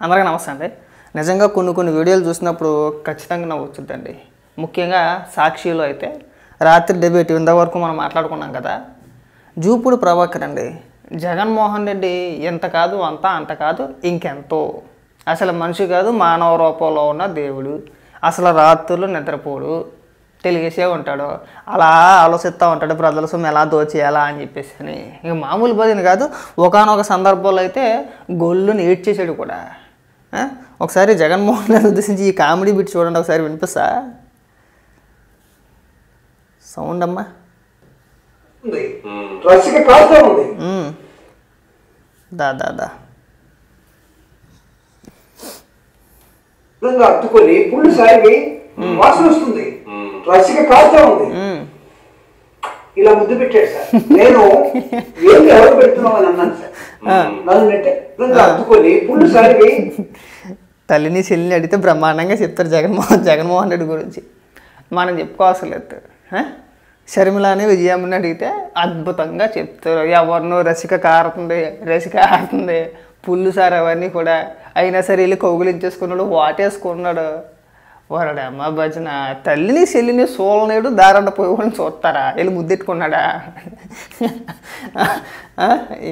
అందరికీ నమస్తే అండి. నిజంగా కొన్ని వీడియోలు చూసినప్పుడు ఖచ్చితంగా నవ్వొచ్చుద్దండి. ముఖ్యంగా సాక్షిలో అయితే రాత్రి డిబేట్ ఇంతవరకు మనం మాట్లాడుకున్నాం కదా. జూపూడి ప్రభాకర్ అండి, జగన్మోహన్ రెడ్డి ఎంత కాదు అంతా అంత కాదు ఇంకెంతో, అసలు మనిషి కాదు మానవ రూపంలో ఉన్న దేవుడు, అసలు రాత్రులు నిద్రపోడు, తెలిగేసే ఉంటాడు, అలా ఆలోచిస్తూ ఉంటాడు ప్రజల సొమ్ము ఎలా దోచేయాలా అని చెప్పేసి అని. ఇక మామూలు బదిని కాదు, ఒకానొక సందర్భంలో అయితే గొల్లుని ఏడ్చేసాడు కూడా. ఒకసారి జగన్మోహన్ రెడ్డి ఉద్దేశించి ఈ కామెడీ బిట్ చూడండి, ఒకసారి వినిపిస్తా. సౌండ్ అమ్మా. దా అట్టుకొని పుల్లు సాగి వాసన వస్తుంది, రసిక కాస్తా ఉంది, ఇలా ముద్దు పెట్టాడు సార్. నేను ఏం ఎవరు పెడుతున్నావు అని అన్నాను సార్. నన్ను అట్టుకొని పుల్లు సాగి తల్లిని చెల్లిని అడిగితే బ్రహ్మాండంగా చెప్తారు జగన్మోహన్ రెడ్డి గురించి, మనం చెప్పుకోవాల్సిన లేదు. షర్మిలాని విజయమ్మని అడిగితే అద్భుతంగా చెప్తారు. ఎవరినో రసిక ఆడుతుంది పుల్లు సార్ అవన్నీ కూడా. అయినా సరే వెళ్ళి కౌగులించేసుకున్నాడు, వాటేసుకున్నాడు. వరడమ్మ భజన. తల్లిని చెల్లిని సోలనేడు దారంట పోయి వాళ్ళని చూస్తారా, వెళ్ళి ముద్దెట్టుకున్నాడా?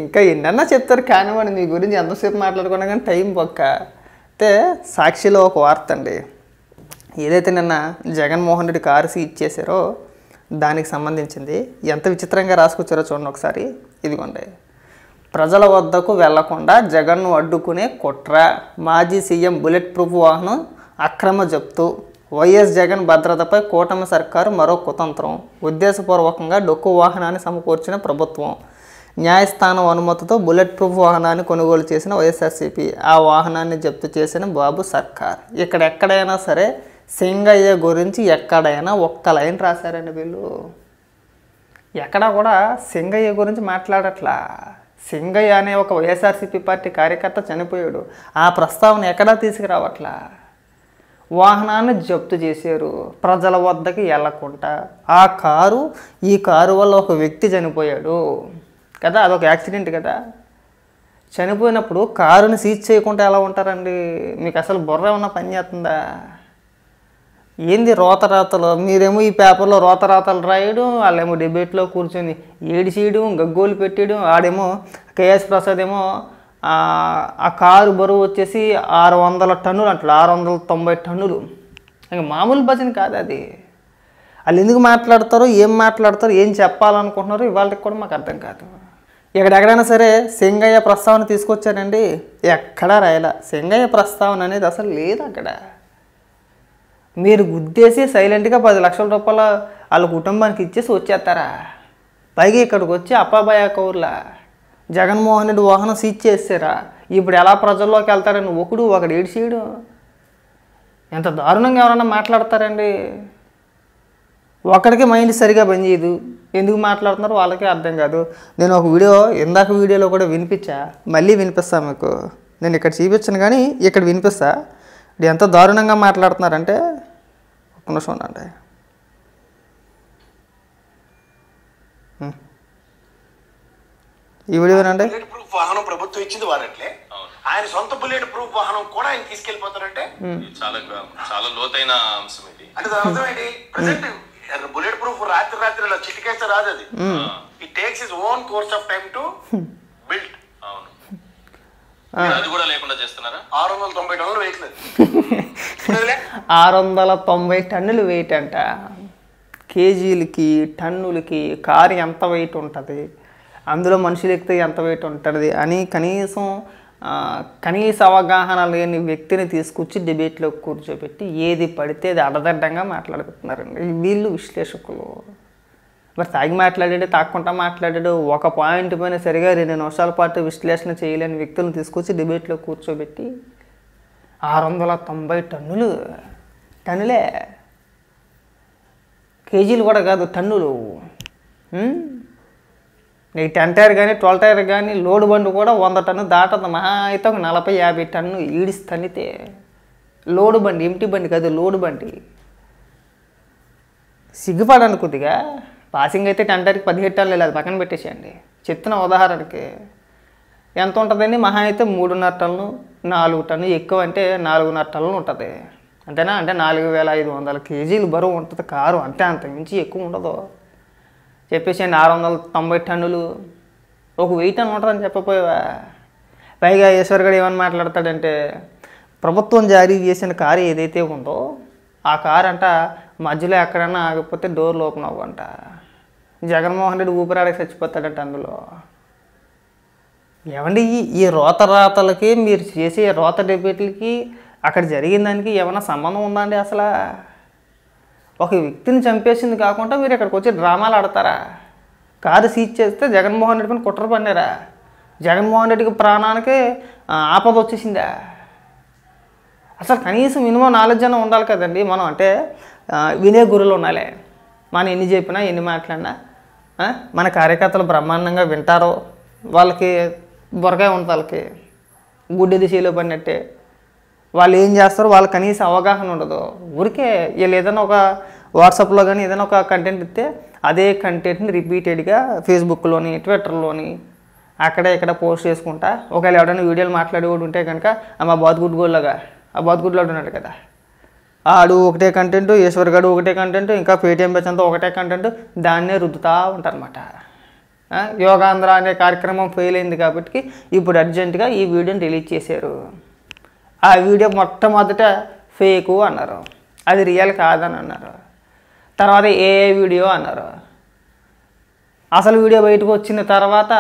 ఇంకా ఎన్నన్నా చెప్తారు కానివ్వండి, మీ గురించి ఎంతసేపు మాట్లాడుకున్నా కానీ టైం పక్క. అయితే సాక్షిలో ఒక వార్త అండి, ఏదైతే నిన్న జగన్మోహన్ రెడ్డి కారు ఇచ్చేసారో దానికి సంబంధించింది. ఎంత విచిత్రంగా రాసుకొచ్చారో చూడండి ఒకసారి. ఇదిగోండి, ప్రజల వద్దకు వెళ్లకుండా జగన్ను అడ్డుకునే కుట్ర, మాజీ సీఎం బుల్లెట్ ప్రూఫ్ వాహనం అక్రమ జప్తు, వైఎస్ జగన్ భద్రతపై కూటమి సర్కారు మరో కుతంత్రం, ఉద్దేశపూర్వకంగా డొక్కు వాహనాన్ని సమకూర్చిన ప్రభుత్వం, న్యాయస్థానం అనుమతితో బుల్లెట్ ప్రూఫ్ వాహనాన్ని కొనుగోలు చేసిన వైఎస్ఆర్సీపీ, ఆ వాహనాన్ని జప్తు చేసిన బాబు సర్కార్. ఎక్కడైనా సరే సింగయ్య గురించి ఎక్కడైనా ఒక్క లైన్ రాశారండి వీళ్ళు. ఎక్కడా కూడా సింగయ్య గురించి మాట్లాడట్లా. సింగయ్య అనే ఒక వైఎస్ఆర్సీపీ పార్టీ కార్యకర్త చనిపోయాడు, ఆ ప్రస్తావన ఎక్కడా తీసుకురావట్లా. వాహనాన్ని జప్తు చేశారు ప్రజల వద్దకి వెళ్లకుండా. ఈ కారు వల్ల ఒక వ్యక్తి చనిపోయాడు కదా, అదొక యాక్సిడెంట్ కదా. చనిపోయినప్పుడు కారుని సీజ్ చేయకుండా ఎలా ఉంటారండి? మీకు అసలు బుర్ర ఏమన్నా పని చేస్తుందా? ఏంది రోతరాతలు? మీరేమో ఈ పేపర్లో రోతరాతలు రాయడం, వాళ్ళేమో డిబేట్లో కూర్చొని ఏడిచేయడం, గగ్గోలు పెట్టడం. ఆడేమో కేఎస్ ప్రసాద్ ఏమో ఆ కారు బరువు వచ్చేసి 600 టన్నులు అంటాడు, 690 టన్నులు. ఇంకా మామూలు భజన కాదు అది. వాళ్ళు ఎందుకు మాట్లాడతారో, ఏం మాట్లాడతారో, ఏం చెప్పాలనుకుంటున్నారో ఇవాళకి కూడా మాకు అర్థం కాదు. ఎక్కడైనా సరే సింగయ్య ప్రస్తావన తీసుకొచ్చారండి, ఎక్కడా రాయలా. సింగయ్య ప్రస్తావన అనేది అసలు లేదు అక్కడ. మీరు గుద్దేసి సైలెంట్గా 10 లక్షల రూపాయలు వాళ్ళ కుటుంబానికి ఇచ్చేసి వచ్చేస్తారా? పైగా ఇక్కడికి వచ్చి అప్పాబాయ కౌర్లా జగన్మోహన్ రెడ్డి వాహనం సీజ్ చేసారా? ఇప్పుడు ఎలా ప్రజల్లోకి వెళ్తారని ఒకడు ఏడ్చేయడం, ఎంత దారుణంగా ఎవరన్నా మాట్లాడతారండి? ఒకడికి మైండ్ సరిగా పనిచేయదు, ఎందుకు మాట్లాడుతున్నారో వాళ్ళకే అర్థం కాదు. నేను ఒక వీడియోలో కూడా వినిపించా, మళ్ళీ వినిపిస్తాను మీకు. నేను ఇక్కడ చూపించాను కానీ ఇక్కడ వినిపిస్తా. ఎంత దారుణంగా మాట్లాడుతున్నారంటే ఒక్క నిమిషం ఉండండి. ఈ వీడియో వినండి. బుల్లెట్ ప్రూఫ్ వాహనం ప్రభుత్వం ఇచ్చింది వారంటే, ఆయన సొంత బుల్లెట్ ప్రూఫ్ వాహనం కూడా ఆయన తీసుకెళ్లిపోతారంటే చాలా లోతైన అంశం ఇది. అంటే దాని అర్థం ఏంటి? ప్రెసెంట్ బుల్లెట్ ప్రూఫ్ రాత్రి ఇలా చిటికేస్తే రాదు అది. It takes his own course of time to build. అవును, అది కూడా లేకుండా చేస్తున్నారా? 690 టన్నులు వెయిట్ లేదు. 690 టన్నులు వెయిట్ అంట. కేజీలకి టన్నులకి కారు ఎంత వెయిట్ ఉంటుంది, అందులో మనుషులు ఎక్కితే ఎంత వెయిట్ ఉంటుంది అని కనీస అవగాహన లేని వ్యక్తిని తీసుకొచ్చి డిబేట్లో కూర్చోబెట్టి ఏది పడితే అది అడదడ్డంగా మాట్లాడుతున్నారండి వీళ్ళు విశ్లేషకులు. మరి తాగి మాట్లాడాడు, తాక్కుంటా మాట్లాడాడు, ఒక పాయింట్ పైన సరిగా 2 నిమిషాల పాటు విశ్లేషణ చేయలేని వ్యక్తులను తీసుకొచ్చి డిబేట్లో కూర్చోబెట్టి 690 టన్నులే, కేజీలు కూడా కాదు టన్నులు. నీకు 10 టైర్ కానీ 12 టైర్ కానీ లోడు బండి కూడా 100 టన్ను దాటదు, మహా అయితే ఒక 40-50 టన్ను ఈడిసి తన్నితే. లోడు బండి, ఎంటీ బండి కాదు, లోడు బండి. సిగ్గుపడాను కొద్దిగా. పాసింగ్ అయితే 10 టైర్కి 17 టన్నులు లేదు, పక్కన పెట్టేసేయండి. చెప్తున్న ఉదాహరణకి ఎంత ఉంటుందండి? మహా అయితే 3.5 టన్ను 4 టన్ను, ఎక్కువ అంటే 4.5 టన్నులు ఉంటుంది అంతేనా? అంటే 4,500 కేజీలు బరువు ఉంటుంది కారు, అంతే, అంత మించి ఎక్కువ ఉండదు. చెప్పేసి 690 టన్నులు, ఒక 1000 టన్ను ఉంటుందని చెప్పపోయావా? పైగా ఈశ్వర్ గారు ఏమని మాట్లాడతాడంటే, ప్రభుత్వం జారీ చేసిన కారు ఏదైతే ఉందో ఆ కారు అంట మధ్యలో ఎక్కడైనా ఆగిపోతే డోర్లు ఓపెన్ అవ్వంట. జగన్మోహన్ రెడ్డి ఊపిరాడకి చచ్చిపోతాడంట అందులో. ఏమండి, ఈ రోత రాతలకి మీరు చేసే రోత డిబేట్లకి అక్కడ జరిగిన దానికి ఏమైనా సంబంధం ఉందా అండి? అసలు ఒక వ్యక్తిని చంపేసింది కాకుండా మీరు ఇక్కడికి వచ్చి డ్రామాలు ఆడతారా? కారు సీజ్ చేస్తే జగన్మోహన్ రెడ్డి పైన కుట్ర పన్నారా? జగన్మోహన్ రెడ్డికి ప్రాణానికి ఆపద వచ్చేసిందా? అసలు కనీసం మినిమం నాలెడ్జ్ అన్న ఉండాలి కదండి. మనం అంటే వినే గురువులు ఉండాలి. మనం ఎన్ని చెప్పినా ఎన్ని మాట్లాడినా మన కార్యకర్తలు బ్రహ్మాండంగా వింటారో, వాళ్ళకి బొరకాయ ఉంటుంది, వాళ్ళకి గుడ్డెది చేలో పడినట్టే. వాళ్ళు ఏం చేస్తారో వాళ్ళకి కనీసం అవగాహన ఉండదు. ఊరికే వీళ్ళు ఏదైనా ఒక వాట్సాప్లో కానీ ఏదైనా ఒక కంటెంట్ ఇస్తే అదే కంటెంట్ని రిపీటెడ్గా ఫేస్బుక్లోని ట్విట్టర్లోని అక్కడ ఇక్కడ పోస్ట్ చేసుకుంటా, ఒకవేళ ఎవడైనా వీడియోలు మాట్లాడేవాడు ఉంటే కనుక మా బాతుగుడ్డుగోళ్ళగా ఆ బాతుగుడ్లోడు ఉన్నాడు కదా, ఆడు ఒకటే కంటెంట్, ఈశ్వర్ గడు ఒకటే కంటెంట్, ఇంకా పేటీఎం బ్యాచ్ అంతా ఒకటే కంటెంట్, దాన్నే రుద్దుతూ ఉంటారన్నమాట. యోగాంధ్ర అనే కార్యక్రమం ఫెయిల్ అయింది కాబట్టి ఇప్పుడు అర్జెంటుగా ఈ వీడియోని రిలీజ్ చేశారు. ఆ వీడియో మొట్టమొదట ఫేకు అన్నారు, అది రియల్ కాదని అన్నారు. తర్వాత ఏ వీడియో అన్నారు. అసలు వీడియో బయటకు వచ్చిన తర్వాత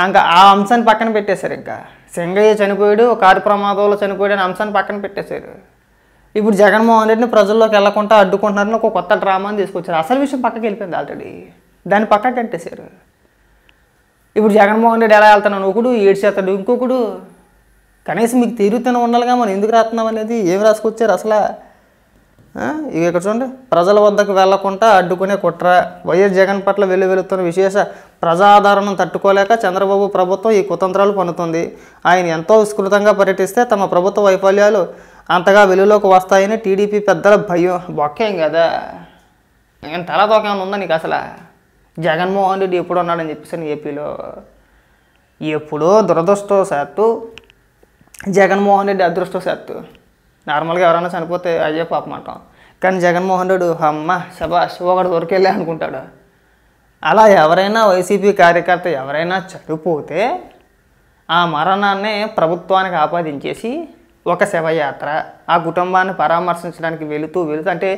ఇంకా ఆ అంశాన్ని పక్కన పెట్టేశారు. ఇంకా సింగయ్య చనిపోయాడు, కారు ప్రమాదంలో చనిపోయాడు అనే అంశాన్ని పక్కన పెట్టేశారు. ఇప్పుడు జగన్మోహన్ రెడ్డిని ప్రజల్లోకి వెళ్ళకుండా అడ్డుకుంటున్నారని ఒక కొత్త డ్రామాని తీసుకొచ్చారు. అసలు విషయం పక్కకి వెళ్ళిపోయింది ఆల్రెడీ, దాన్ని పక్కకి కట్టేశారు. ఇప్పుడు జగన్మోహన్ రెడ్డి ఎలా వెళ్తున్నాను ఒకడు, ఏడ్చేస్తాడు ఇంకొకడు. కనీసం మీకు తిరుగుతూనే ఉండాలిగా, మనం ఎందుకు రాస్తున్నాం అనేది ఏం రాసుకొచ్చారు అసలు? ఇక ఇక్కడ చూడండి, ప్రజల వద్దకు వెళ్లకుండా అడ్డుకునే కుట్ర, వైఎస్ జగన్ పట్ల వెలువెలుతున్న విశేష ప్రజాదరణను తట్టుకోలేక చంద్రబాబు ప్రభుత్వం ఈ కుతంత్రాలు పన్నుతుంది. ఆయన ఎంతో విస్తృతంగా పర్యటిస్తే తమ ప్రభుత్వ వైఫల్యాలు అంతగా వెలుగులోకి వస్తాయని టీడీపీ పెద్దల భయం. బొక్కేం కదా, నేను తలతోకేమన్నా ఉందా నీకు అసలు? జగన్మోహన్ రెడ్డి ఎప్పుడు ఉన్నాడని చెప్పేసి ఏపీలో ఎప్పుడో దురదృష్టవశాత్తు, జగన్మోహన్ రెడ్డి అదృష్టవశాత్తు. నార్మల్గా ఎవరైనా చనిపోతే అయ్యే పాపం అంటాం, కానీ జగన్మోహన్ రెడ్డి అమ్మ శబాష్ ఒకటి దొరికెళ్ళే అనుకుంటాడు. అలా ఎవరైనా వైసీపీ కార్యకర్త ఎవరైనా చనిపోతే ఆ మరణాన్ని ప్రభుత్వానికి ఆపాదించేసి ఒక శవయాత్ర, ఆ కుటుంబాన్ని పరామర్శించడానికి వెళుతూ అంటే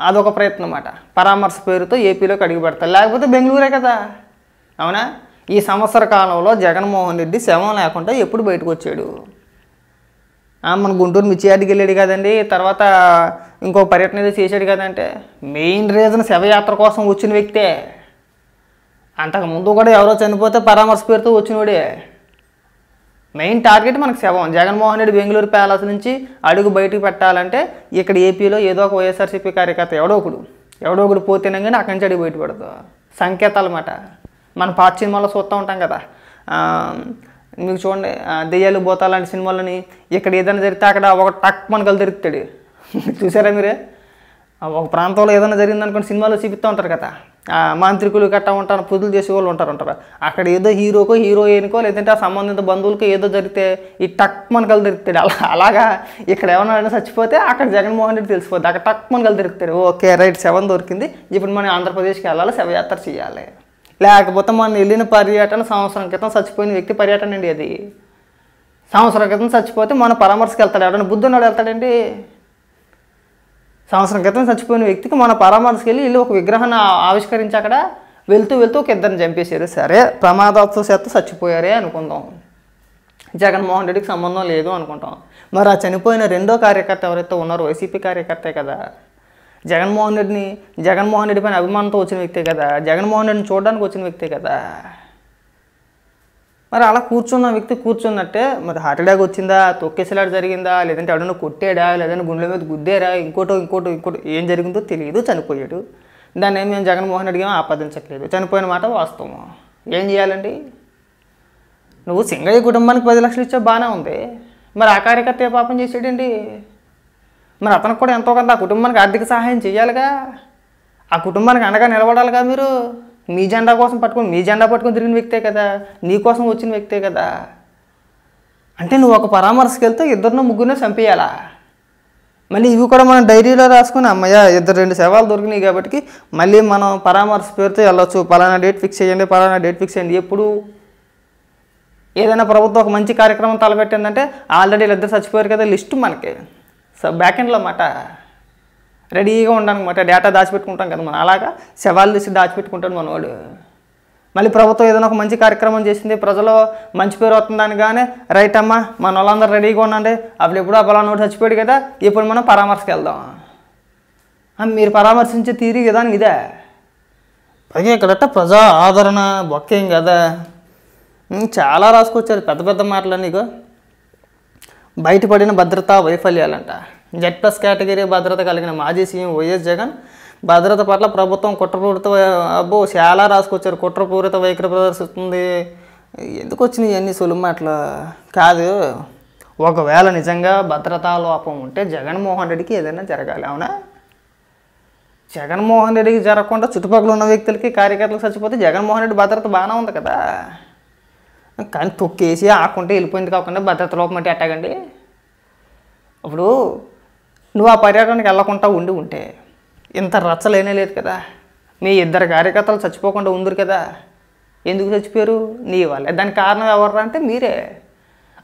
అదొక ప్రయత్నం అన్నమాట. పరామర్శ పేరుతో ఏపీలోకి అడుగు పెడతారు, లేకపోతే బెంగళూరే కదా. అవునా? ఈ సంవత్సర కాలంలో జగన్మోహన్ రెడ్డి శవం లేకుండా ఎప్పుడు బయటకు వచ్చాడు? మన గుంటూరు మిర్చియాడికి వెళ్ళాడు కదండి, తర్వాత ఇంకో పర్యటన ఏదో చేశాడు కదంటే మెయిన్ రీజన్ శవయాత్ర కోసం వచ్చిన వ్యక్తే. అంతకుముందు కూడా ఎవరో చనిపోతే పరామర్శ పేరుతో వచ్చినోడే. మెయిన్ టార్గెట్ మనకు శవం. జగన్మోహన్ రెడ్డి బెంగళూరు ప్యాలెస్ నుంచి అడుగు బయటకు పెట్టాలంటే ఇక్కడ ఏపీలో ఏదో ఒక వైఎస్ఆర్సీపీ కార్యకర్త ఎవడో ఒకడు పోతేనే కానీ అక్కడి నుంచి అడుగు బయట పడదు. సంకేతాలు అన్నమాట. మన పాత సినిమాలో చూస్తూ ఉంటాం కదా, మీకు చూడండి దెయ్యాలు భూతాలు లాంటి సినిమాలని ఇక్కడ ఏదైనా జరిగితే అక్కడ ఒక టక్ మనకలు దొరుకుతాడు. చూసారా మీరే? ఒక ప్రాంతంలో ఏదైనా జరిగిందనుకోండి సినిమాలో చూపిస్తూ ఉంటారు కదా, మాంత్రికులు గట్టా ఉంటారు, పూజలు చేసే వాళ్ళు ఉంటారు. అక్కడ ఏదో హీరోకో హీరోయిన్కో లేదంటే ఆ సంబంధిత బంధువులకో ఏదో జరిగితే ఈ టక్ మనకలు దొరుకుతాడు. అలాగా ఇక్కడ ఏమైనా చచ్చిపోతే అక్కడ జగన్మోహన్ రెడ్డి తెలిసిపోద్ది, అక్కడ టక్ మనకలు దొరుకుతాడు. ఓకే రైట్, శవం దొరికింది, ఇప్పుడు మనం ఆంధ్రప్రదేశ్కి వెళ్ళాలి, శవయాత్ర చేయాలి. లేకపోతే మనం వెళ్ళిన పర్యటన సంవత్సరం క్రితం చచ్చిపోయిన వ్యక్తి పర్యటన అండి అది. సంవత్సరం క్రితం చచ్చిపోతే మనం పరామర్శకు వెళ్తాడు, ఎవరైనా బుద్ధి ఉన్నాడు వెళ్తాడండి. సంవత్సరం క్రితం చచ్చిపోయిన వ్యక్తికి మన పరామర్శకు వెళ్ళి ఒక విగ్రహాన్ని ఆవిష్కరించి అక్కడ వెళ్తూ ఒక ఇద్దరిని చంపేశారు. సరే, ప్రమాదవశాత్తు చచ్చిపోయారే అనుకుందాం, జగన్మోహన్ రెడ్డికి సంబంధం లేదు అనుకుంటాం. మరి ఆ చనిపోయిన రెండో కార్యకర్త ఎవరైతే ఉన్నారో వైసీపీ కార్యకర్తే కదా. జగన్మోహన్ రెడ్డి పైన అభిమానంతో వచ్చిన వ్యక్తే కదా, జగన్మోహన్ రెడ్డిని చూడడానికి వచ్చిన వ్యక్తే కదా. మరి అలా కూర్చున్న వ్యక్తి కూర్చున్నట్టే మరి హార్ట్ అటాక్ వచ్చిందా, తొక్కేసలాట జరిగిందా, లేదంటే ఎవడన్నా కొట్టాడా, లేదంటే గుండెల మీద గుద్దారా, ఇంకోటి ఏం జరిగిందో తెలియదు, చనిపోయాడు. దాన్ని మేము జగన్మోహన్ రెడ్డికి ఏమో ఆపాదించట్లేదు, చనిపోయిన మాట వాస్తవం. ఏం చేయాలండి? నువ్వు సింగయ్య కుటుంబానికి 10 లక్షలు ఇచ్చా బాగానే ఉంది, మరి ఆ కార్యకర్త ఏ పాపం చేసాడండి? మరి అతనికి కూడా ఎంతో కొంత ఆ కుటుంబానికి ఆర్థిక సహాయం చేయాలిగా, ఆ కుటుంబానికి అండగా నిలబడాలిగా. మీరు మీ జెండా కోసం మీ జెండా పట్టుకొని తిరిగిన వ్యక్తే కదా, నీ కోసం వచ్చిన వ్యక్తే కదా. అంటే నువ్వు ఒక పరామర్శకి వెళ్తే ఇద్దరినో ముగ్గురినో చంపేయాలా? మళ్ళీ ఇవి కూడా మనం డైరీలో రాసుకుని అమ్మయ్య 2 శవాలు దొరికినాయి కాబట్టి మళ్ళీ మనం పరామర్శ పేరుతో వెళ్ళొచ్చు, పలానా డేట్ ఫిక్స్ చేయండి, పలానా డేట్ ఫిక్స్ చేయండి. ఎప్పుడు ఏదైనా ప్రభుత్వం ఒక మంచి కార్యక్రమం తలపెట్టిందంటే ఆల్రెడీ వీళ్ళిద్దరు చచ్చిపోయారు కదా లిస్టు మనకి బ్యాక్ ఎండ్లో మాట రెడీగా ఉండనమాట, డేటా దాచిపెట్టుకుంటాం కదా మనం. అలాగా శవాలు తీసి దాచిపెట్టుకుంటాడు మనవాడు. మళ్ళీ ప్రభుత్వం ఏదైనా ఒక మంచి కార్యక్రమం చేసింది, ప్రజలు మంచి పేరు వస్తుందని కానీ రైట్ అమ్మా మన వాళ్ళందరూ రెడీగా ఉండండి, అప్పుడు ఎప్పుడు పలానా చచ్చిపోయాడు కదా ఇప్పుడు మనం పరామర్శకి వెళ్దాం. మీరు పరామర్శించే తీరి విధానం ఇదే. పైగా ఇక్కడట ప్రజా ఆదరణ బొక్కేం కదా, చాలా రాసుకొచ్చారు పెద్ద పెద్ద మాటలు. నీకు బయటపడిన భద్రతా వైఫల్యాలంట. Z+ కేటగిరీ భద్రత కలిగిన మాజీ సీఎం వైఎస్ జగన్ భద్రత పట్ల ప్రభుత్వం కుట్రపూరిత చాలా రాసుకొచ్చారు. కుట్రపూరిత వైఖరి ప్రదర్శిస్తుంది. ఎందుకు వచ్చినాయి ఇవన్నీ సులువు మాటలు కాదు. ఒకవేళ నిజంగా భద్రతా లోపం ఉంటే జగన్మోహన్ రెడ్డికి ఏదైనా జరగాలి, అవునా? జగన్మోహన్ రెడ్డికి జరగకుండా చుట్టుపక్కల ఉన్న వ్యక్తులకి కార్యకర్తలకు చచ్చిపోతే జగన్మోహన్ రెడ్డి భద్రత బాగానే ఉంది కదా. కానీ తొక్కేసి ఆకుంటే వెళ్ళిపోయింది కాకుండా భద్రత లోపం అంటే ఎట్టాగండి? ఇప్పుడు నువ్వు ఆ పర్యటనకి వెళ్ళకుండా ఉంటే ఇంత రచ్చలేనే లేదు కదా. మీ 2 కార్యకర్తలు చచ్చిపోకుండా ఉందరు కదా. ఎందుకు చచ్చిపోయారు? నీ వాళ్ళే. దానికి కారణం ఎవరు అంటే మీరే.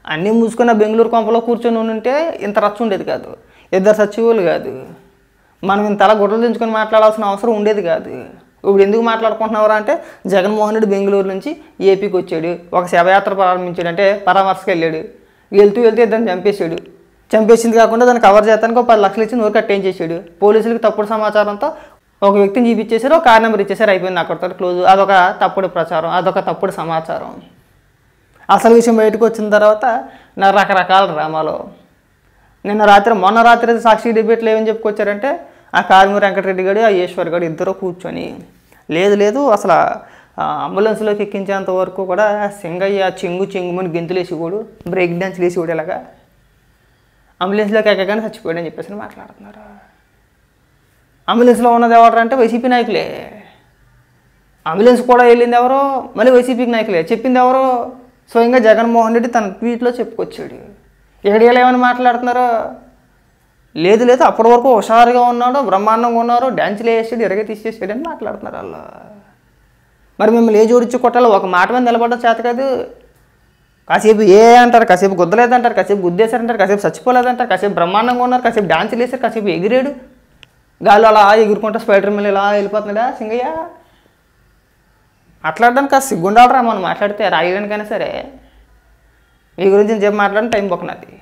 అన్నీ మూసుకున్న బెంగళూరు కొంపలో కూర్చొని ఉంటే ఇంత రచ్చ ఉండేది కాదు, 2 సచివులు కాదు, మనం ఇంతలా గుడ్డలు దించుకొని మాట్లాడాల్సిన అవసరం ఉండేది కాదు. ఇప్పుడు ఎందుకు మాట్లాడుకుంటున్నారా అంటే జగన్మోహన్ రెడ్డి బెంగళూరు నుంచి ఏపీకి వచ్చాడు, ఒక శవయాత్ర ప్రారంభించాడు, అంటే పరామర్శకు వెళ్ళాడు. వెళ్తూ ఇద్దరిని చంపేశాడు. చంపేసింది కాకుండా దాన్ని కవర్ చేస్తానికి 10 లక్షలు ఇచ్చి నోరు కట్టేయించేసాడు. పోలీసులకు తప్పుడు సమాచారంతో ఒక వ్యక్తిని చూపించేశారు, ఒక కార్ నెంబర్ ఇచ్చేసారు, అయిపోయింది అక్కడితో క్లోజ్. అదొక తప్పుడు ప్రచారం, అదొక తప్పుడు సమాచారం. అసలు విషయం బయటకు వచ్చిన తర్వాత నా రకరకాల డ్రామాలు. మొన్న రాత్రి సాక్షి డిబేట్లు ఏమని చెప్పుకొచ్చారంటే ఆ కారుమూరి వెంకటరెడ్డి గారు ఆ ఈశ్వర్ గారు ఇద్దరు కూర్చొని లేదు అసలు అంబులెన్స్లోకి ఎక్కించేంత వరకు కూడా సింగయ్య చెంగుమని గెంతులేసి కూడా బ్రేక్ డ్యాన్స్ వేసి కూడా ఇలాగా అంబులెన్స్లోకి ఎక్కగానే చచ్చిపోయాడు అని చెప్పేసి మాట్లాడుతున్నారు. అంబులెన్స్లో ఉన్నది ఎవరు అంటే వైసీపీ నాయకులే. అంబులెన్స్ కూడా వెళ్ళింది ఎవరో మళ్ళీ వైసీపీ నాయకులే. చెప్పింది ఎవరో స్వయంగా జగన్మోహన్ రెడ్డి తన ట్వీట్లో చెప్పుకొచ్చాడు. ఎక్కడికి ఏమైనా మాట్లాడుతున్నారు? లేదు అప్పటి వరకు హుషారుగా ఉన్నాడు, బ్రహ్మాండంగా ఉన్నారు, డ్యాన్సులు వేసాడు, ఎరగ తీసేసాడు అని మాట్లాడుతున్నారు వాళ్ళు. మరి మిమ్మల్ని ఏ జోడించి కొట్టాలో ఒక మాట మీద నిలబడ్డ చేత కాదు. కాసేపు అంటారు, కాసేపు గుద్దలేదంటారు, కాసేపు గుద్దేశారంటారు, కాసేపు చచ్చిపోలేదంటారు, కాసేపు బ్రహ్మాండంగా ఉన్నారు, కాసేపు డాన్సులు వేసారు, కాసేపు ఎగిరాడు, గాలి అలా ఎగురుకుంటా స్పైడర్ మ్యాన్ ఇలా వెళ్ళిపోతున్నాడా సింగయ్య. మాట్లాడడానికి కాస్త సిగ్గుండాలరా మనం మాట్లాడితే రాయడానికైనా సరే. మీ గురించి చెప్పి మాట్లాడడం టైం బొక్కనది.